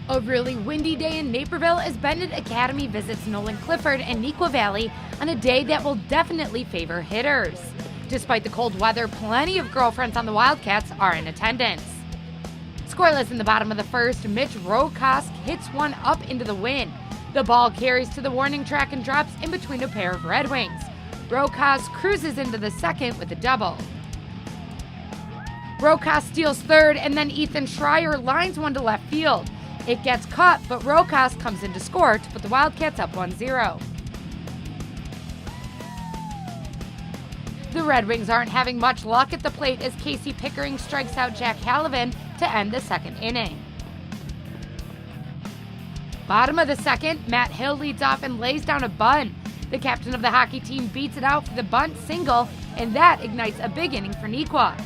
A really windy day in Naperville as Benet Academy visits Nolan, Clifford, and Neuqua Valley on a day that will definitely favor hitters. Despite the cold weather, plenty of girlfriends on the Wildcats are in attendance. Scoreless in the bottom of the first, Mitch Rokas hits one up into the wind. The ball carries to the warning track and drops in between a pair of Red Wings. Rokas cruises into the second with a double. Rokas steals third, and then Ethan Schreier lines one to left field. It gets caught, but Rokas comes in to score to put the Wildcats up 1-0. The Red Wings aren't having much luck at the plate as Casey Pickering strikes out Jack Hallivan to end the second inning. Bottom of the second, Matt Hill leads off and lays down a bunt. The captain of the hockey team beats it out for the bunt single, and that ignites a big inning for Neuqua.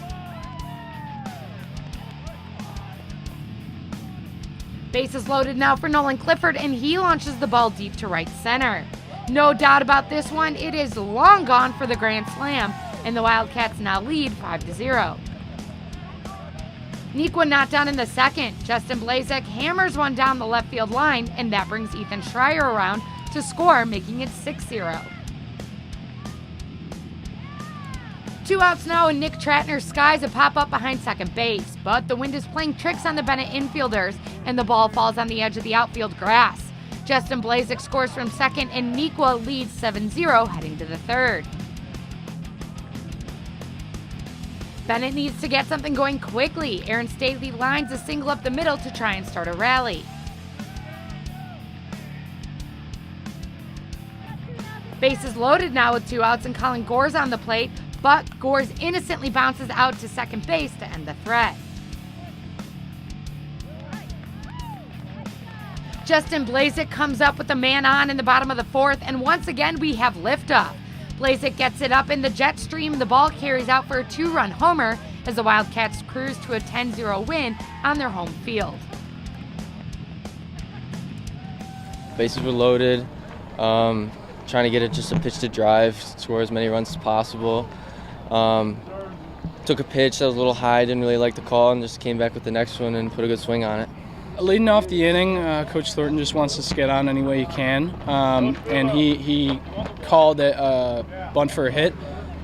Bases loaded now for Nolan Clifford, and he launches the ball deep to right center. No doubt about this one, it is long gone for the grand slam, and the Wildcats now lead 5-0. Neuqua not done in the second. Justin Blazek hammers one down the left field line, and that brings Ethan Schreier around to score, making it 6-0. 2 outs now, and Nick Tratner skies a pop-up behind second base, but the wind is playing tricks on the Benet infielders, and the ball falls on the edge of the outfield grass. Justin Blazek scores from second, and Neuqua leads 7-0 heading to the third. Benet needs to get something going quickly. Aaron Staley lines a single up the middle to try and start a rally. Bases loaded now with 2 outs, and Colin Gore's on the plate, but Gores innocently bounces out to second base to end the threat. Justin Blazek comes up with a man on in the bottom of the fourth, and once again we have liftoff. Blazek gets it up in the jet stream. The ball carries out for a 2-run homer as the Wildcats cruise to a 10-0 win on their home field. Bases were loaded. Trying to get it just a pitch to drive, score as many runs as possible. Took a pitch that was a little high, didn't really like the call, and just came back with the next one and put a good swing on it. Leading off the inning, Coach Thornton just wants us to get on any way he can, and he called a bunt for a hit,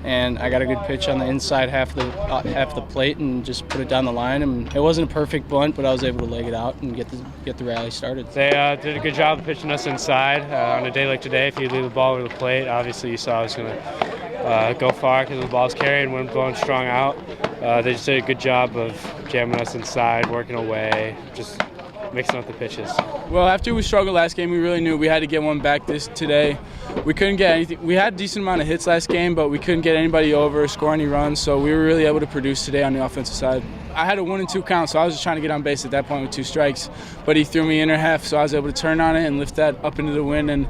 and I got a good pitch on the inside half of the plate and just put it down the line. And it wasn't a perfect bunt, but I was able to leg it out and get the rally started. They did a good job of pitching us inside. On a day like today, if you leave the ball over the plate, obviously you saw I was going to go far because the ball's carried and went blowing strong out. They just did a good job of jamming us inside, working away, just mixing up the pitches. Well, after we struggled last game, we really knew we had to get one back today. We couldn't get anything. We had a decent amount of hits last game, but we couldn't get anybody over, score any runs, so we were really able to produce today on the offensive side. I had a 1-2 count, so I was just trying to get on base at that point with 2 strikes, but he threw me inner half, so I was able to turn on it and lift that up into the wind, and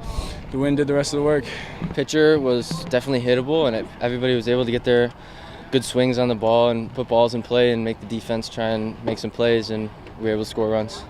the wind did the rest of the work. Pitcher was definitely hittable, and everybody was able to get their good swings on the ball and put balls in play and make the defense try and make some plays, and we were able to score runs.